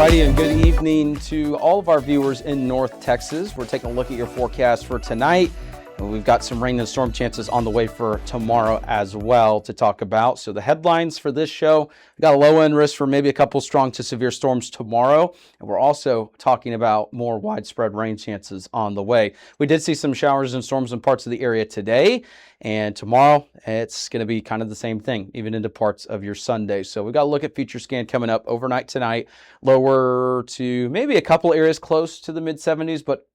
righty, and good evening to all of our viewers in North Texas. We're taking a look at your forecast for tonight. And we've got some rain and storm chances on the way for tomorrow as well to talk about. So the headlines for this show, we got a low end risk for maybe a couple strong to severe storms tomorrow. And we're also talking about more widespread rain chances on the way. We did see some showers and storms in parts of the area today. And tomorrow, it's going to be kind of the same thing, even into parts of your Sunday. So we've got to look at future scan coming up overnight tonight, lower to maybe a couple areas close to the mid 70s, but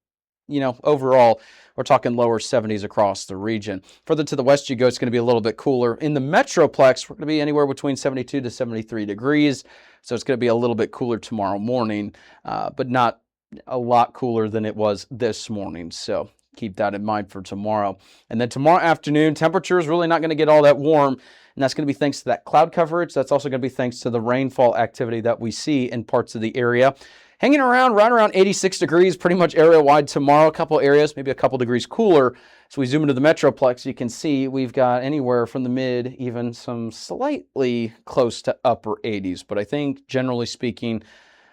overall, we're talking lower 70s across the region. Further to the west you go, it's going to be a little bit cooler. In the Metroplex, we're going to be anywhere between 72 to 73 degrees. So it's going to be a little bit cooler tomorrow morning, but not a lot cooler than it was this morning. So keep that in mind for tomorrow. And then tomorrow afternoon, temperature is really not going to get all that warm. And that's going to be thanks to that cloud coverage. That's also going to be thanks to the rainfall activity that we see in parts of the area. Hanging around right around 86 degrees pretty much area-wide tomorrow. A couple areas, maybe a couple degrees cooler. So we zoom into the Metroplex, you can see we've got anywhere from the mid, even some slightly close to upper 80s. But I think, generally speaking,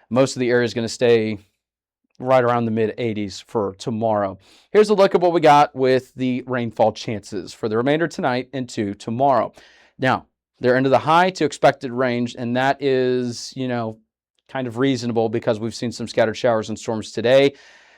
most of the area is going to stay right around the mid-80s for tomorrow. Here's a look at what we got with the rainfall chances for the remainder tonight into tomorrow. Now, they're into the high to expected range, and that is, kind of reasonable because we've seen some scattered showers and storms today,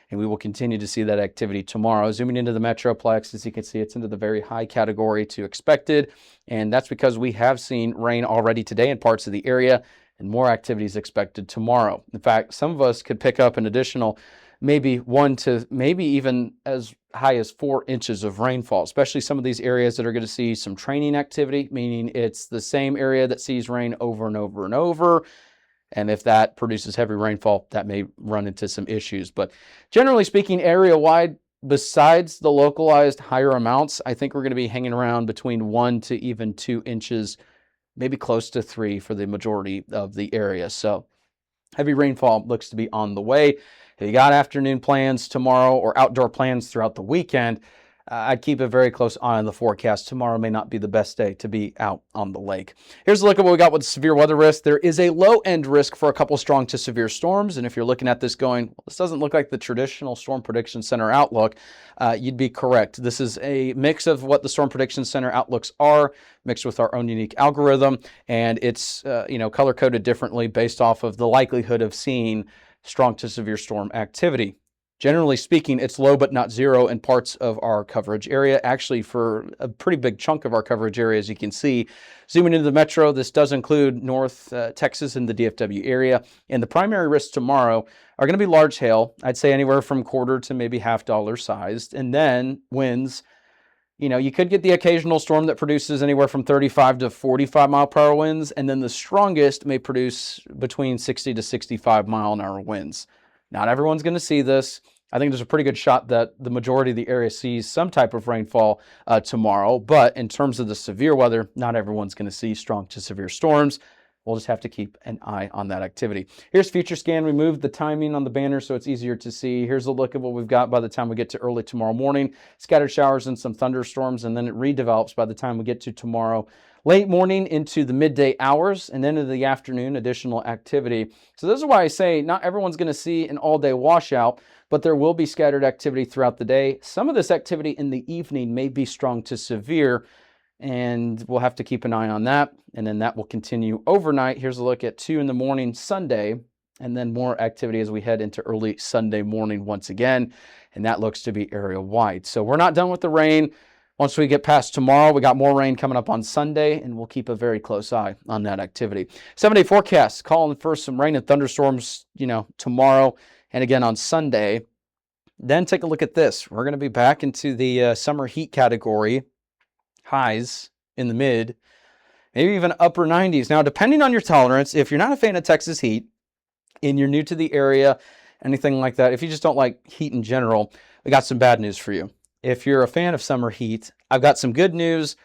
and we will continue to see that activity tomorrow. Zooming into the Metroplex, as you can see, it's into the very high category to expected, and that's because we have seen rain already today in parts of the area, and more activity is expected tomorrow. In fact, some of us could pick up an additional maybe 1 to maybe even as high as 4 inches of rainfall, especially some of these areas that are going to see some training activity, meaning it's the same area that sees rain over and over and over. And if that produces heavy rainfall, that may run into some issues. But generally speaking, area-wide, besides the localized higher amounts, I think we're going to be hanging around between 1 to even 2 inches, maybe close to 3 for the majority of the area. So heavy rainfall looks to be on the way. If you got afternoon plans tomorrow or outdoor plans throughout the weekend, I'd keep a very close eye on the forecast. Tomorrow may not be the best day to be out on the lake. Here's a look at what we got with severe weather risk. There is a low-end risk for a couple strong to severe storms. And if you're looking at this going, well, this doesn't look like the traditional Storm Prediction Center outlook, you'd be correct. This is a mix of what the Storm Prediction Center outlooks are, mixed with our own unique algorithm. And it's color-coded differently based off of the likelihood of seeing strong to severe storm activity. Generally speaking, it's low but not zero in parts of our coverage area. Actually, for a pretty big chunk of our coverage area, as you can see. Zooming into the metro, this does include North Texas and the DFW area. And the primary risks tomorrow are going to be large hail. I'd say anywhere from quarter to maybe $half sized. And then winds. You could get the occasional storm that produces anywhere from 35 to 45 mile per hour winds. And then the strongest may produce between 60 to 65 mile an hour winds. Not everyone's going to see this. I think there's a pretty good shot that the majority of the area sees some type of rainfall tomorrow. But in terms of the severe weather, not everyone's going to see strong to severe storms. We'll just have to keep an eye on that activity. Here's Future Scan. We moved the timing on the banner so it's easier to see. Here's a look at what we've got by the time we get to early tomorrow morning. Scattered showers and some thunderstorms, and then it redevelops by the time we get to tomorrow late morning into the midday hours, and then into the afternoon, additional activity. So this is why I say not everyone's going to see an all-day washout, but there will be scattered activity throughout the day. Some of this activity in the evening may be strong to severe, and we'll have to keep an eye on that. And then that will continue overnight. Here's a look at 2 in the morning Sunday, and then more activity as we head into early Sunday morning once again. And that looks to be area-wide. So we're not done with the rain. Once we get past tomorrow, we got more rain coming up on Sunday, and we'll keep a very close eye on that activity. 7-day forecast calling for some rain and thunderstorms, tomorrow and again on Sunday. Then take a look at this. We're going to be back into the summer heat category, highs in the mid, maybe even upper 90s. Now, depending on your tolerance, if you're not a fan of Texas heat and you're new to the area, anything like that, if you just don't like heat in general, we got some bad news for you. If you're a fan of summer heat, I've got some good news,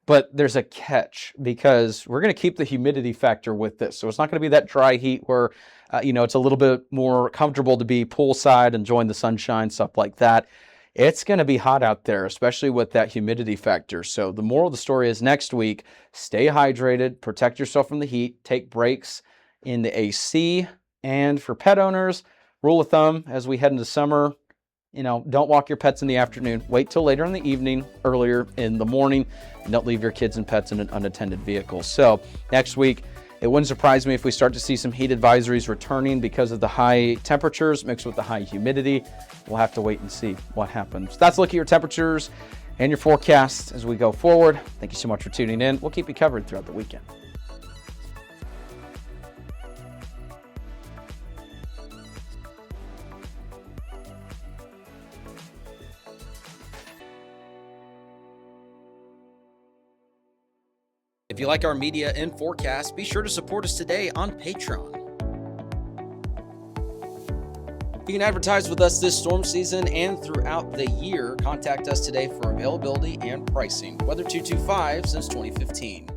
but there's a catch because we're going to keep the humidity factor with this. So it's not going to be that dry heat where, it's a little bit more comfortable to be poolside, enjoying the sunshine, stuff like that. It's going to be hot out there, especially with that humidity factor. So the moral of the story is next week, stay hydrated, protect yourself from the heat, take breaks in the AC, And for pet owners, rule of thumb as we head into summer, don't walk your pets in the afternoon. Wait till later in the evening, earlier in the morning, and don't leave your kids and pets in an unattended vehicle. So next week, it wouldn't surprise me if we start to see some heat advisories returning because of the high temperatures mixed with the high humidity. We'll have to wait and see what happens. That's a look at your temperatures and your forecast as we go forward. Thank you so much for tuning in. We'll keep you covered throughout the weekend. If you like our media and forecast, be sure to support us today on Patreon. You can advertise with us this storm season and throughout the year. Contact us today for availability and pricing. Weather 225 since 2015.